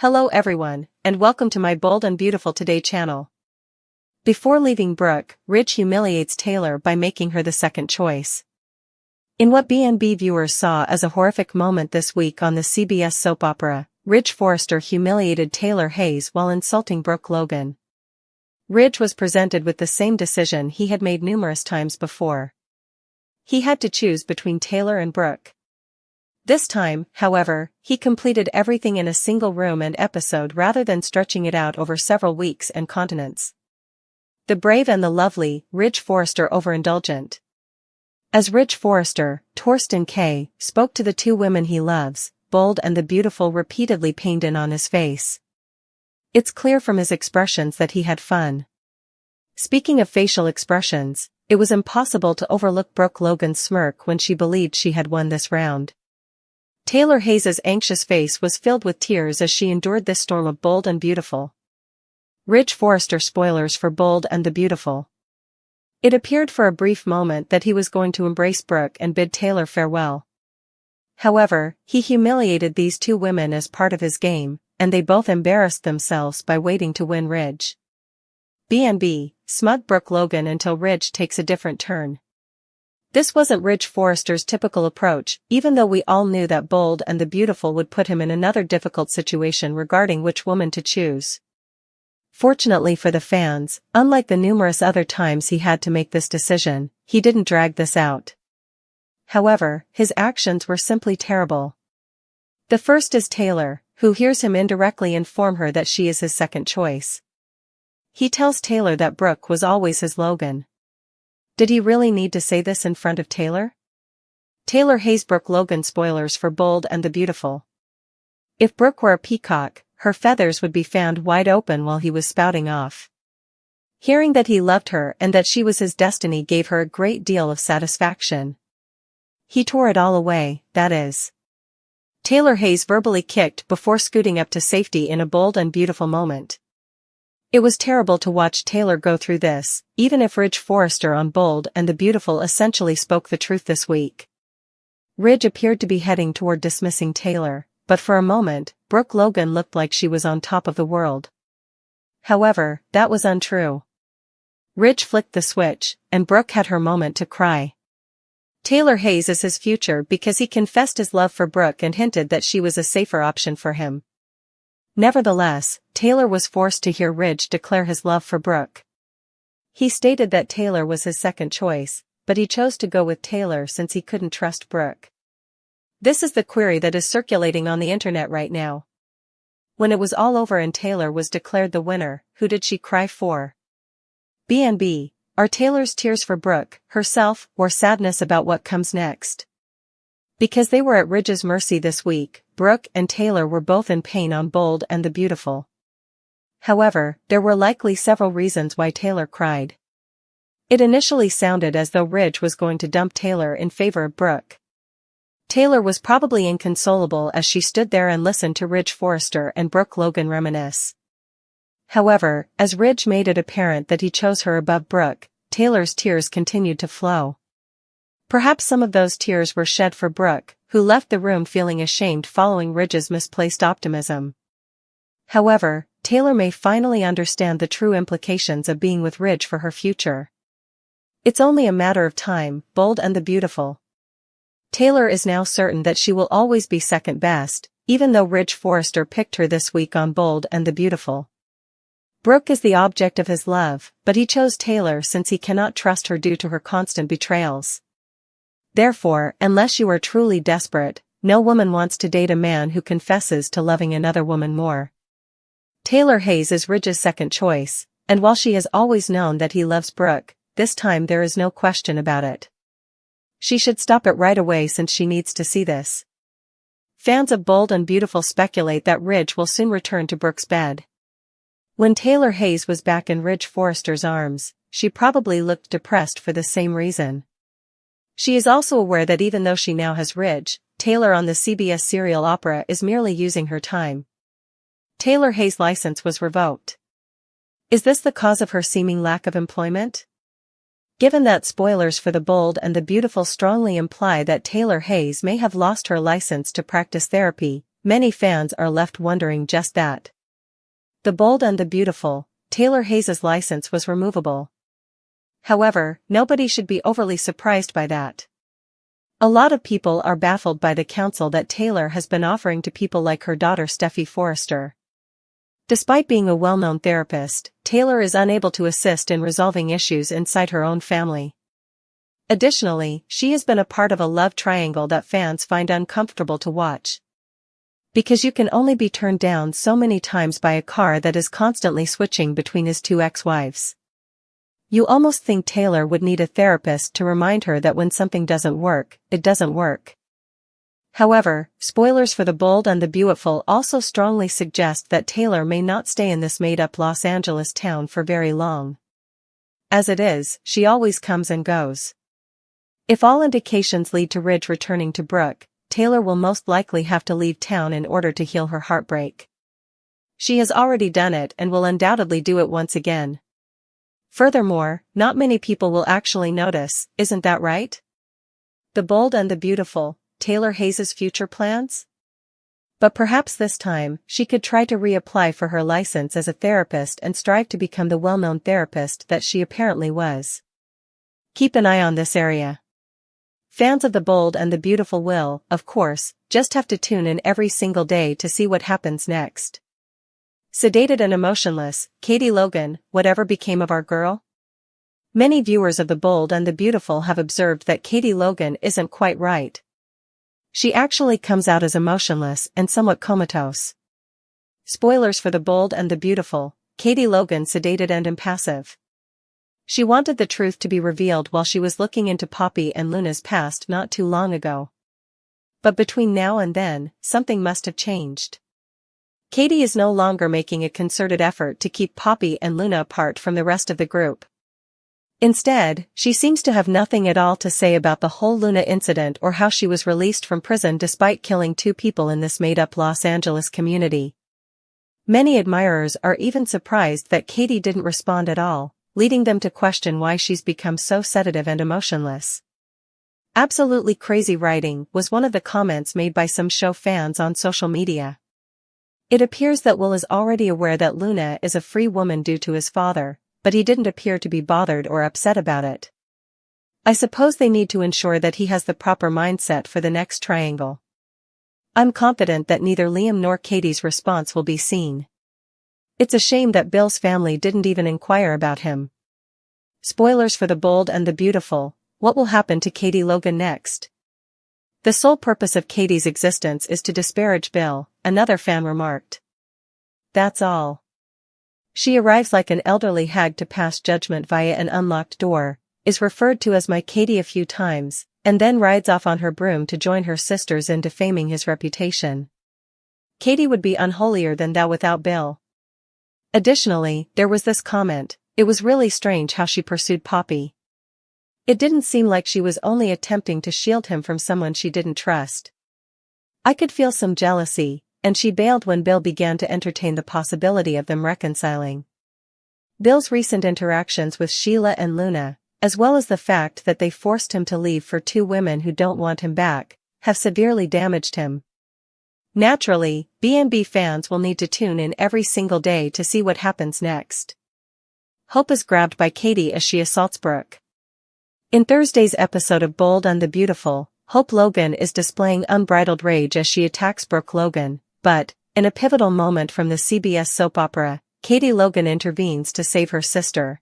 Hello everyone, and welcome to my Bold and Beautiful Today channel. Before leaving Brooke, Ridge humiliates Taylor by making her the second choice. In what B&B viewers saw as a horrific moment this week on the CBS soap opera, Ridge Forrester humiliated Taylor Hayes while insulting Brooke Logan. Ridge was presented with the same decision he had made numerous times before. He had to choose between Taylor and Brooke. This time, however, he completed everything in a single room and episode rather than stretching it out over several weeks and continents. The brave and the lovely, Ridge Forrester overindulgent. As Ridge Forrester, Torsten K. spoke to the two women he loves, Bold and the Beautiful repeatedly pained in on his face. It's clear from his expressions that he had fun. Speaking of facial expressions, it was impossible to overlook Brooke Logan's smirk when she believed she had won this round. Taylor Hayes' anxious face was filled with tears as she endured this storm of Bold and Beautiful. Ridge Forrester spoilers for Bold and the Beautiful. It appeared for a brief moment that he was going to embrace Brooke and bid Taylor farewell. However, he humiliated these two women as part of his game, and they both embarrassed themselves by waiting to win Ridge. B&B, smug Brooke Logan until Ridge takes a different turn. This wasn't Ridge Forrester's typical approach, even though we all knew that Bold and the Beautiful would put him in another difficult situation regarding which woman to choose. Fortunately for the fans, unlike the numerous other times he had to make this decision, he didn't drag this out. However, his actions were simply terrible. The first is Taylor, who hears him indirectly inform her that she is his second choice. He tells Taylor that Brooke was always his Logan. Did he really need to say this in front of Taylor? Taylor Hayes Brooke Logan spoilers for Bold and the Beautiful. If Brooke were a peacock, her feathers would be found wide open while he was spouting off. Hearing that he loved her and that she was his destiny gave her a great deal of satisfaction. He tore it all away, that is. Taylor Hayes verbally kicked before scooting up to safety in a bold and beautiful moment. It was terrible to watch Taylor go through this, even if Ridge Forrester on Bold and the Beautiful essentially spoke the truth this week. Ridge appeared to be heading toward dismissing Taylor, but for a moment, Brooke Logan looked like she was on top of the world. However, that was untrue. Ridge flicked the switch, and Brooke had her moment to cry. Taylor Hayes is his future because he confessed his love for Brooke and hinted that she was a safer option for him. Nevertheless, Taylor was forced to hear Ridge declare his love for Brooke. He stated that Taylor was his second choice, but he chose to go with Taylor since he couldn't trust Brooke. This is the query that is circulating on the internet right now. When it was all over and Taylor was declared the winner, who did she cry for? B&B, are Taylor's tears for Brooke, herself, or sadness about what comes next? Because they were at Ridge's mercy this week, Brooke and Taylor were both in pain on Bold and the Beautiful. However, there were likely several reasons why Taylor cried. It initially sounded as though Ridge was going to dump Taylor in favor of Brooke. Taylor was probably inconsolable as she stood there and listened to Ridge Forrester and Brooke Logan reminisce. However, as Ridge made it apparent that he chose her above Brooke, Taylor's tears continued to flow. Perhaps some of those tears were shed for Brooke, who left the room feeling ashamed following Ridge's misplaced optimism. However, Taylor may finally understand the true implications of being with Ridge for her future. It's only a matter of time, Bold and the Beautiful. Taylor is now certain that she will always be second best, even though Ridge Forrester picked her this week on Bold and the Beautiful. Brooke is the object of his love, but he chose Taylor since he cannot trust her due to her constant betrayals. Therefore, unless you are truly desperate, no woman wants to date a man who confesses to loving another woman more. Taylor Hayes is Ridge's second choice, and while she has always known that he loves Brooke, this time there is no question about it. She should stop it right away since she needs to see this. Fans of Bold and Beautiful speculate that Ridge will soon return to Brooke's bed. When Taylor Hayes was back in Ridge Forrester's arms, she probably looked depressed for the same reason. She is also aware that even though she now has Ridge, Taylor on the CBS serial opera is merely using her time. Taylor Hayes' license was revoked. Is this the cause of her seeming lack of employment? Given that spoilers for the Bold and the Beautiful strongly imply that Taylor Hayes may have lost her license to practice therapy, many fans are left wondering just that. The Bold and the Beautiful, Taylor Hayes' license was removable. However, nobody should be overly surprised by that. A lot of people are baffled by the counsel that Taylor has been offering to people like her daughter Steffi Forrester. Despite being a well-known therapist, Taylor is unable to assist in resolving issues inside her own family. Additionally, she has been a part of a love triangle that fans find uncomfortable to watch. Because you can only be turned down so many times by a car that is constantly switching between his two ex-wives. You almost think Taylor would need a therapist to remind her that when something doesn't work, it doesn't work. However, spoilers for The Bold and the Beautiful also strongly suggest that Taylor may not stay in this made-up Los Angeles town for very long. As it is, she always comes and goes. If all indications lead to Ridge returning to Brooke, Taylor will most likely have to leave town in order to heal her heartbreak. She has already done it and will undoubtedly do it once again. Furthermore, not many people will actually notice, isn't that right? The Bold and the Beautiful, Taylor Hayes' future plans? But perhaps this time, she could try to reapply for her license as a therapist and strive to become the well-known therapist that she apparently was. Keep an eye on this area. Fans of The Bold and the Beautiful will, of course, just have to tune in every single day to see what happens next. Sedated and emotionless, Katie Logan, whatever became of our girl? Many viewers of The Bold and the Beautiful have observed that Katie Logan isn't quite right. She actually comes out as emotionless and somewhat comatose. Spoilers for The Bold and the Beautiful, Katie Logan sedated and impassive. She wanted the truth to be revealed while she was looking into Poppy and Luna's past not too long ago. But between now and then, something must have changed. Katie is no longer making a concerted effort to keep Poppy and Luna apart from the rest of the group. Instead, she seems to have nothing at all to say about the whole Luna incident or how she was released from prison despite killing 2 people in this made-up Los Angeles community. Many admirers are even surprised that Katie didn't respond at all, leading them to question why she's become so sedative and emotionless. Absolutely crazy writing was one of the comments made by some show fans on social media. It appears that Will is already aware that Luna is a free woman due to his father, but he didn't appear to be bothered or upset about it. I suppose they need to ensure that he has the proper mindset for the next triangle. I'm confident that neither Liam nor Katie's response will be seen. It's a shame that Bill's family didn't even inquire about him. Spoilers for The Bold and the Beautiful, what will happen to Katie Logan next? The sole purpose of Katie's existence is to disparage Bill, another fan remarked. That's all. She arrives like an elderly hag to pass judgment via an unlocked door, is referred to as my Katie a few times, and then rides off on her broom to join her sisters in defaming his reputation. Katie would be unholier than thou without Bill. Additionally, there was this comment, it was really strange how she pursued Poppy. It didn't seem like she was only attempting to shield him from someone she didn't trust. I could feel some jealousy, and she bailed when Bill began to entertain the possibility of them reconciling. Bill's recent interactions with Sheila and Luna, as well as the fact that they forced him to leave for 2 women who don't want him back, have severely damaged him. Naturally, B&B fans will need to tune in every single day to see what happens next. Hope is grabbed by Katie as she assaults Brooke. In Thursday's episode of Bold and the Beautiful, Hope Logan is displaying unbridled rage as she attacks Brooke Logan, but, in a pivotal moment from the CBS soap opera, Katie Logan intervenes to save her sister.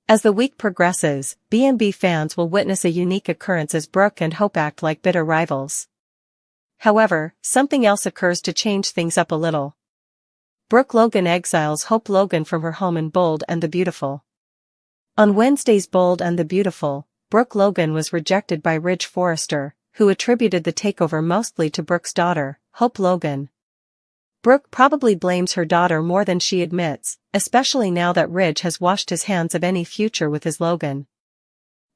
As the week progresses, B&B fans will witness a unique occurrence as Brooke and Hope act like bitter rivals. However, something else occurs to change things up a little. Brooke Logan exiles Hope Logan from her home in Bold and the Beautiful. On Wednesday's Bold and the Beautiful, Brooke Logan was rejected by Ridge Forrester, who attributed the takeover mostly to Brooke's daughter, Hope Logan. Brooke probably blames her daughter more than she admits, especially now that Ridge has washed his hands of any future with his Logan.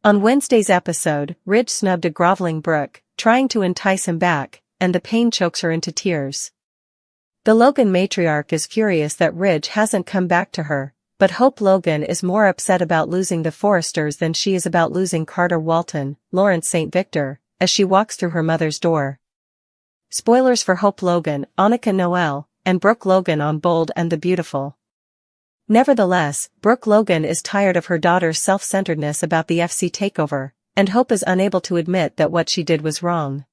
On Wednesday's episode, Ridge snubbed a groveling Brooke, trying to entice him back, and the pain chokes her into tears. The Logan matriarch is furious that Ridge hasn't come back to her, but Hope Logan is more upset about losing the Forresters than she is about losing Carter Walton, Lawrence St. Victor, as she walks through her mother's door. Spoilers for Hope Logan, Annika Noel, and Brooke Logan on Bold and the Beautiful. Nevertheless, Brooke Logan is tired of her daughter's self-centeredness about the FC takeover, and Hope is unable to admit that what she did was wrong.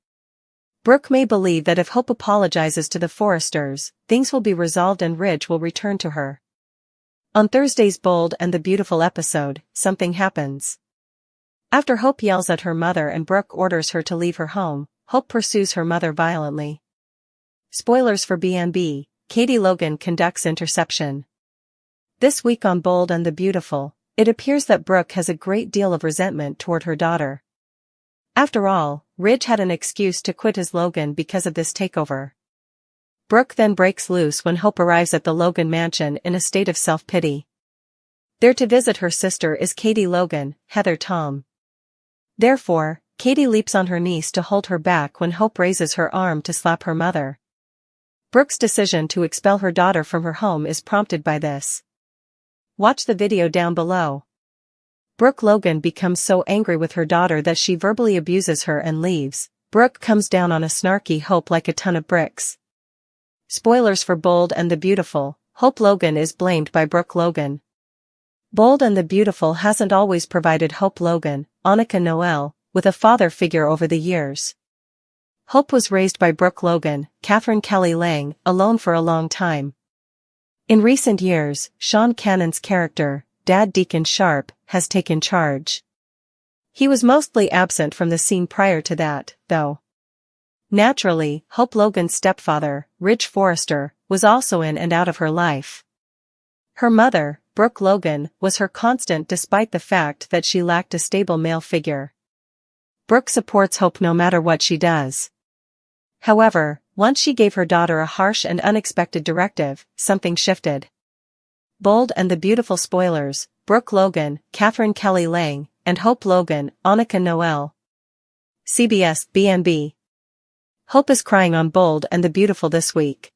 Brooke may believe that if Hope apologizes to the Forresters, things will be resolved and Ridge will return to her. On Thursday's Bold and the Beautiful episode, something happens. After Hope yells at her mother and Brooke orders her to leave her home, Hope pursues her mother violently. Spoilers for B&B, Katie Logan conducts interception. This week on Bold and the Beautiful, it appears that Brooke has a great deal of resentment toward her daughter. After all, Ridge had an excuse to quit as Logan because of this takeover. Brooke then breaks loose when Hope arrives at the Logan mansion in a state of self-pity. There to visit her sister is Katie Logan, Heather Tom. Therefore, Katie leaps on her niece to hold her back when Hope raises her arm to slap her mother. Brooke's decision to expel her daughter from her home is prompted by this. Watch the video down below. Brooke Logan becomes so angry with her daughter that she verbally abuses her and leaves. Brooke comes down on a snarky Hope like a ton of bricks. Spoilers for Bold and the Beautiful, Hope Logan is blamed by Brooke Logan. Bold and the Beautiful hasn't always provided Hope Logan, Annika Noel, with a father figure over the years. Hope was raised by Brooke Logan, Catherine Kelly Lang, alone for a long time. In recent years, Sean Cannon's character, Dad Deacon Sharp, has taken charge. He was mostly absent from the scene prior to that, though. Naturally, Hope Logan's stepfather, Ridge Forrester, was also in and out of her life. Her mother, Brooke Logan, was her constant despite the fact that she lacked a stable male figure. Brooke supports Hope no matter what she does. However, once she gave her daughter a harsh and unexpected directive, something shifted. Bold and the Beautiful spoilers, Brooke Logan, Catherine Kelly Lang, and Hope Logan, Annika Noel. CBS, B&B. Hope is crying on Bold and the Beautiful this week.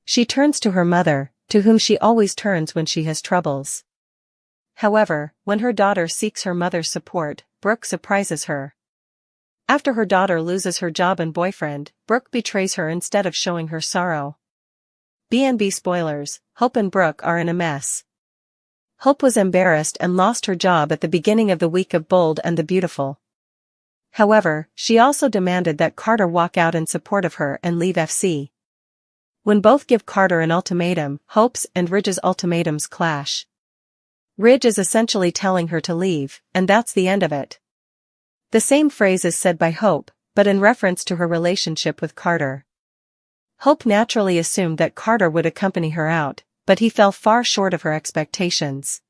She turns to her mother, to whom she always turns when she has troubles. However, when her daughter seeks her mother's support, Brooke surprises her. After her daughter loses her job and boyfriend, Brooke betrays her instead of showing her sorrow. B&B spoilers, Hope and Brooke are in a mess. Hope was embarrassed and lost her job at the beginning of the week of Bold and the Beautiful. However, she also demanded that Carter walk out in support of her and leave FC. When both give Carter an ultimatum, Hope's and Ridge's ultimatums clash. Ridge is essentially telling her to leave, and that's the end of it. The same phrase is said by Hope, but in reference to her relationship with Carter. Hope naturally assumed that Carter would accompany her out, but he fell far short of her expectations.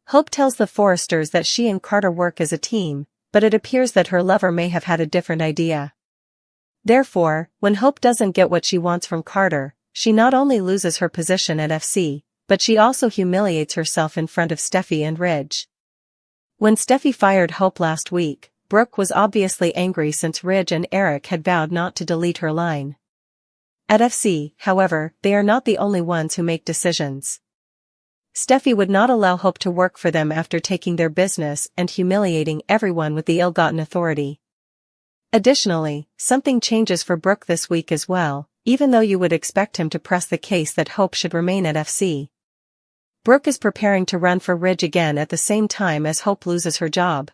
Hope tells the Forresters that she and Carter work as a team, but it appears that her lover may have had a different idea. Therefore, when Hope doesn't get what she wants from Carter, she not only loses her position at FC, but she also humiliates herself in front of Steffi and Ridge. When Steffi fired Hope last week, Brooke was obviously angry since Ridge and Eric had vowed not to delete her line. At FC, however, they are not the only ones who make decisions. Steffi would not allow Hope to work for them after taking their business and humiliating everyone with the ill-gotten authority. Additionally, something changes for Brooke this week as well, even though you would expect him to press the case that Hope should remain at FC. Brooke is preparing to run for Ridge again at the same time as Hope loses her job.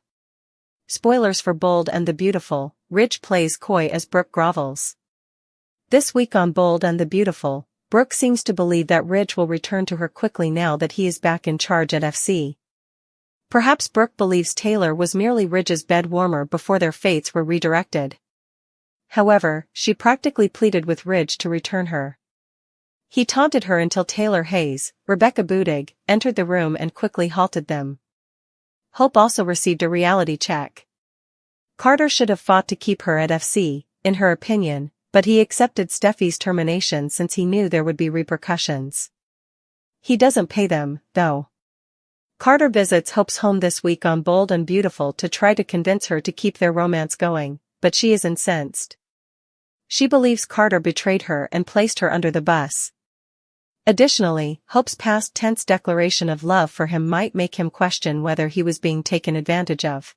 Spoilers for Bold and the Beautiful, Ridge plays coy as Brooke grovels. This week on Bold and the Beautiful, Brooke seems to believe that Ridge will return to her quickly now that he is back in charge at FC. Perhaps Brooke believes Taylor was merely Ridge's bed warmer before their fates were redirected. However, she practically pleaded with Ridge to return her. He taunted her until Taylor Hayes, Rebecca Budig, entered the room and quickly halted them. Hope also received a reality check. Carter should have fought to keep her at FC, in her opinion, but he accepted Steffi's termination since he knew there would be repercussions. He doesn't pay them, though. Carter visits Hope's home this week on Bold and Beautiful to try to convince her to keep their romance going, but she is incensed. She believes Carter betrayed her and placed her under the bus. Additionally, Hope's past tense declaration of love for him might make him question whether he was being taken advantage of.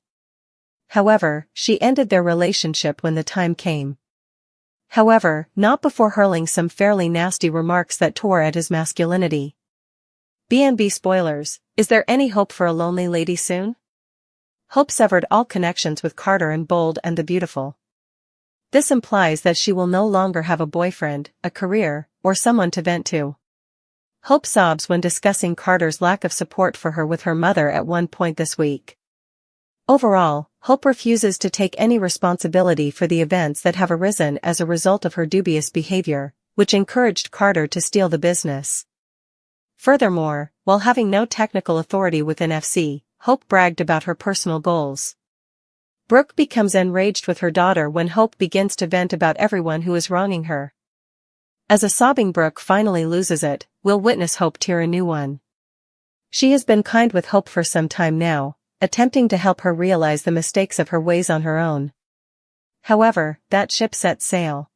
However, she ended their relationship when the time came. However, not before hurling some fairly nasty remarks that tore at his masculinity. B&B spoilers, is there any hope for a lonely lady soon? Hope severed all connections with Carter and Bold and the Beautiful. This implies that she will no longer have a boyfriend, a career, or someone to vent to. Hope sobs when discussing Carter's lack of support for her with her mother at one point this week. Overall, Hope refuses to take any responsibility for the events that have arisen as a result of her dubious behavior, which encouraged Carter to steal the business. Furthermore, while having no technical authority within FC, Hope bragged about her personal goals. Brooke becomes enraged with her daughter when Hope begins to vent about everyone who is wronging her. As a sobbing Brooke finally loses it, we'll witness Hope tear a new one. She has been kind with Hope for some time now, attempting to help her realize the mistakes of her ways on her own. However, that ship sets sail.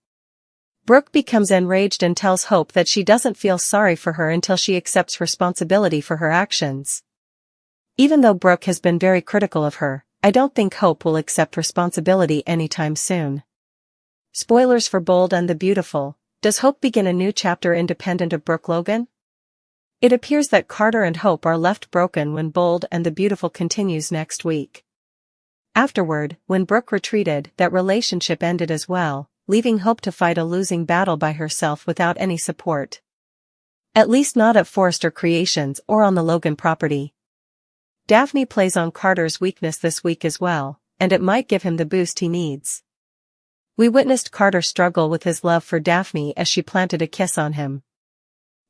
Brooke becomes enraged and tells Hope that she doesn't feel sorry for her until she accepts responsibility for her actions. Even though Brooke has been very critical of her, I don't think Hope will accept responsibility anytime soon. Spoilers for Bold and the Beautiful. Does Hope begin a new chapter independent of Brooke Logan? It appears that Carter and Hope are left broken when Bold and the Beautiful continues next week. Afterward, when Brooke retreated, that relationship ended as well, leaving Hope to fight a losing battle by herself without any support. At least not at Forrester Creations or on the Logan property. Daphne plays on Carter's weakness this week as well, and it might give him the boost he needs. We witnessed Carter struggle with his love for Daphne as she planted a kiss on him.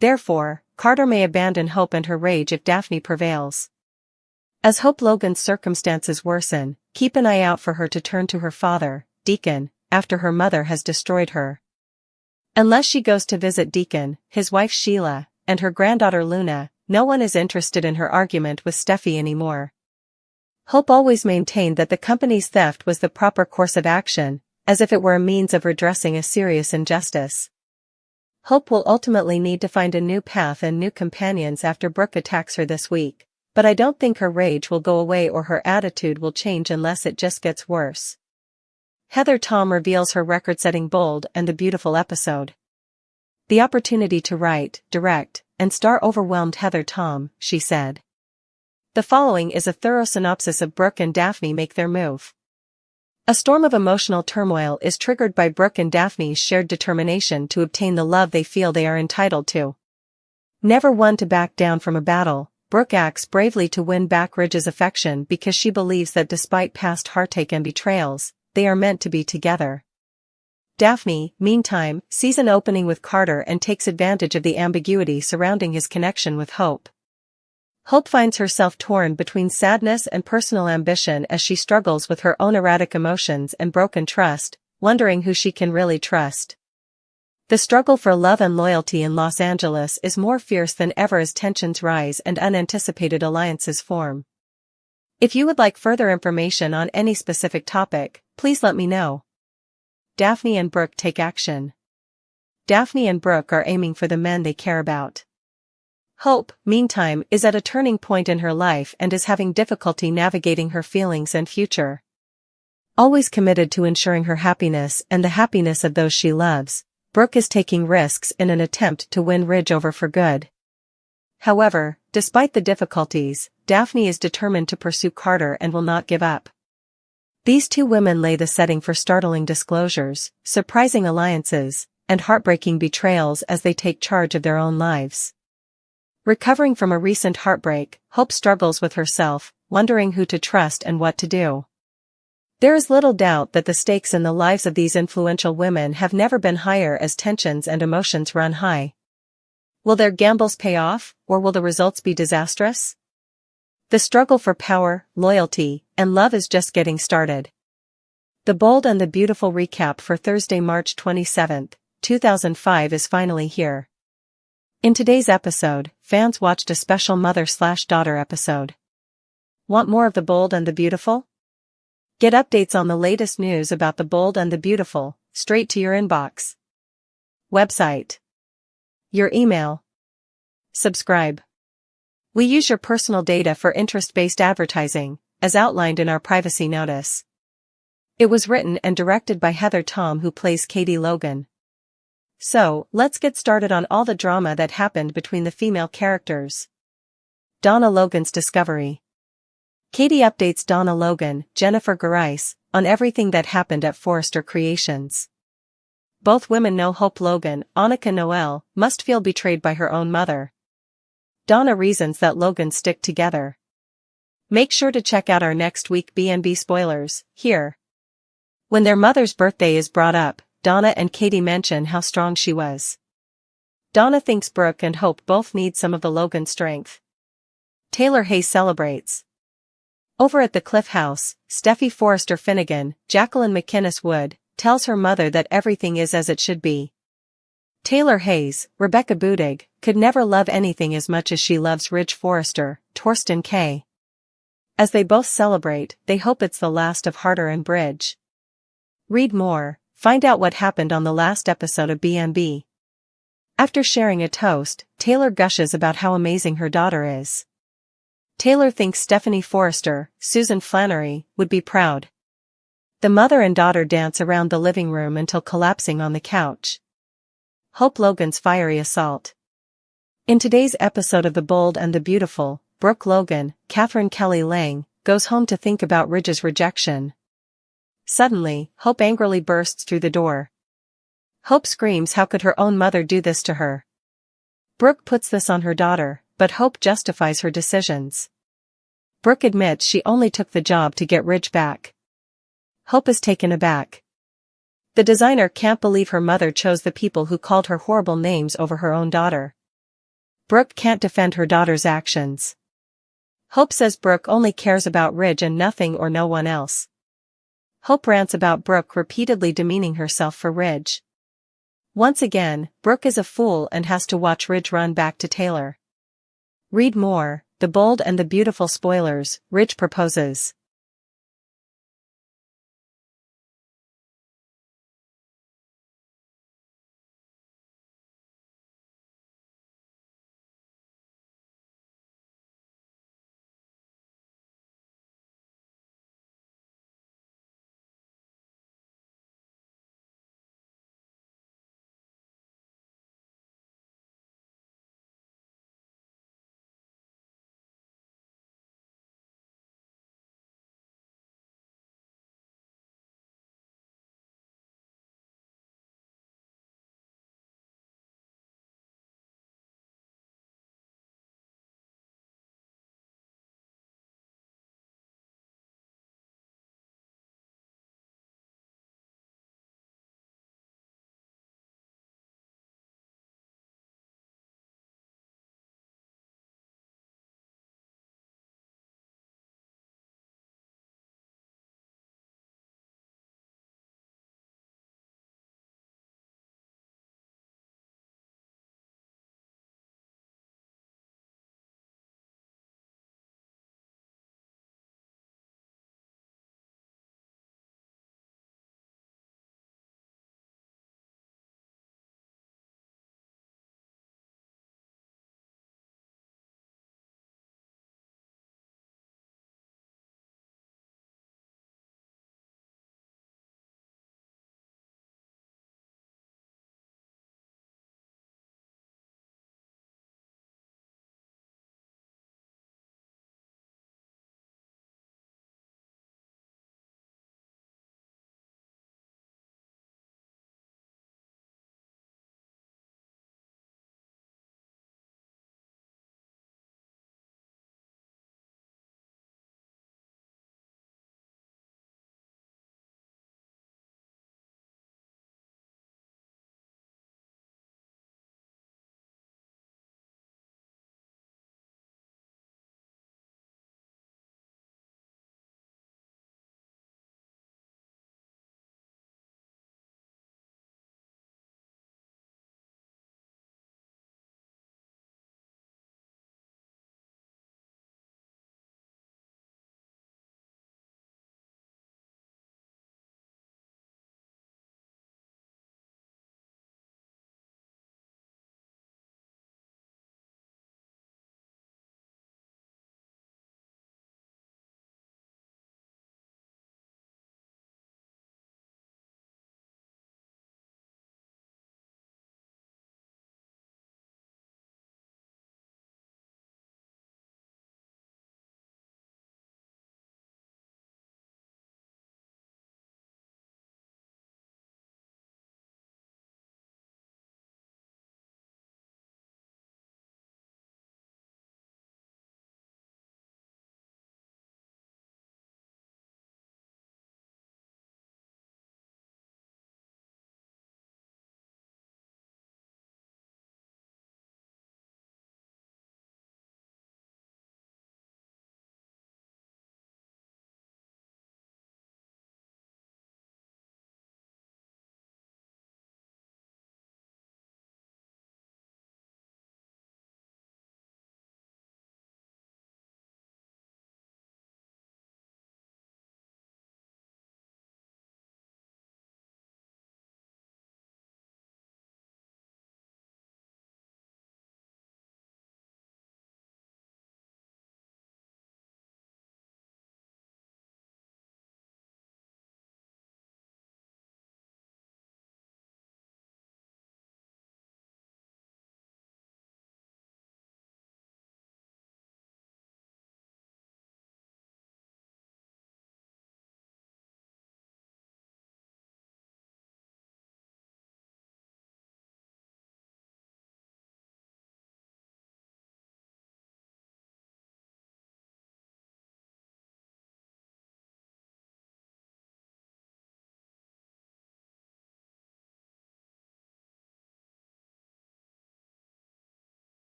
Therefore, Carter may abandon Hope and her rage if Daphne prevails. As Hope Logan's circumstances worsen, keep an eye out for her to turn to her father, Deacon, after her mother has destroyed her. Unless she goes to visit Deacon, his wife Sheila, and her granddaughter Luna, no one is interested in her argument with Steffi anymore. Hope always maintained that the company's theft was the proper course of action, as if it were a means of redressing a serious injustice. Hope will ultimately need to find a new path and new companions after Brooke attacks her this week, but I don't think her rage will go away or her attitude will change unless it just gets worse. Heather Tom reveals her record-setting Bold and the Beautiful episode. The opportunity to write, direct, and star overwhelmed Heather Tom, she said. The following is a thorough synopsis of Brooke and Daphne make their move. A storm of emotional turmoil is triggered by Brooke and Daphne's shared determination to obtain the love they feel they are entitled to. Never one to back down from a battle, Brooke acts bravely to win back Ridge's affection because she believes that despite past heartache and betrayals, they are meant to be together. Daphne, meantime, sees an opening with Carter and takes advantage of the ambiguity surrounding his connection with Hope. Hope finds herself torn between sadness and personal ambition as she struggles with her own erratic emotions and broken trust, wondering who she can really trust. The struggle for love and loyalty in Los Angeles is more fierce than ever as tensions rise and unanticipated alliances form. If you would like further information on any specific topic, please let me know. Daphne and Brooke take action. Daphne and Brooke are aiming for the men they care about. Hope, meantime, is at a turning point in her life and is having difficulty navigating her feelings and future. Always committed to ensuring her happiness and the happiness of those she loves, Brooke is taking risks in an attempt to win Ridge over for good. However, despite the difficulties, Daphne is determined to pursue Carter and will not give up. These two women lay the setting for startling disclosures, surprising alliances, and heartbreaking betrayals as they take charge of their own lives. Recovering from a recent heartbreak, Hope struggles with herself, wondering who to trust and what to do. There is little doubt that the stakes in the lives of these influential women have never been higher as tensions and emotions run high. Will their gambles pay off, or will the results be disastrous? The struggle for power, loyalty, and love is just getting started. The Bold and the Beautiful recap for Thursday, March 27, 2005 is finally here. In today's episode, fans watched a special mother/daughter episode. Want more of The Bold and the Beautiful? Get updates on the latest news about The Bold and the Beautiful, straight to your inbox. Website. Your email. Subscribe. We use your personal data for interest-based advertising, as outlined in our privacy notice. It was written and directed by Heather Tom, who plays Katie Logan. So, let's get started on all the drama that happened between the female characters. Donna Logan's discovery. Katie updates Donna Logan, Jennifer Garais, on everything that happened at Forrester Creations. Both women know Hope Logan, Annika Noel, must feel betrayed by her own mother. Donna reasons that Logans stick together. Make sure to check out our next week B&B spoilers, here. When their mother's birthday is brought up, Donna and Katie mention how strong she was. Donna thinks Brooke and Hope both need some of the Logan strength. Taylor Hayes celebrates. Over at the Cliff House, Steffi Forrester Finnegan, Jacqueline McInnes Wood, tells her mother that everything is as it should be. Taylor Hayes, Rebecca Budig, could never love anything as much as she loves Ridge Forrester, Torsten K. As they both celebrate, they hope it's the last of Harder and Bridge. Read more, find out what happened on the last episode of B&B. After sharing a toast, Taylor gushes about how amazing her daughter is. Taylor thinks Stephanie Forrester, Susan Flannery, would be proud. The mother and daughter dance around the living room until collapsing on the couch. Hope Logan's fiery assault. In today's episode of The Bold and the Beautiful, Brooke Logan, Catherine Kelly Lang, goes home to think about Ridge's rejection. Suddenly, Hope angrily bursts through the door. Hope screams how could her own mother do this to her. Brooke puts this on her daughter, but Hope justifies her decisions. Brooke admits she only took the job to get Ridge back. Hope is taken aback. The designer can't believe her mother chose the people who called her horrible names over her own daughter. Brooke can't defend her daughter's actions. Hope says Brooke only cares about Ridge and nothing or no one else. Hope rants about Brooke repeatedly demeaning herself for Ridge. Once again, Brooke is a fool and has to watch Ridge run back to Taylor. Read more, The Bold and the Beautiful spoilers, Ridge proposes.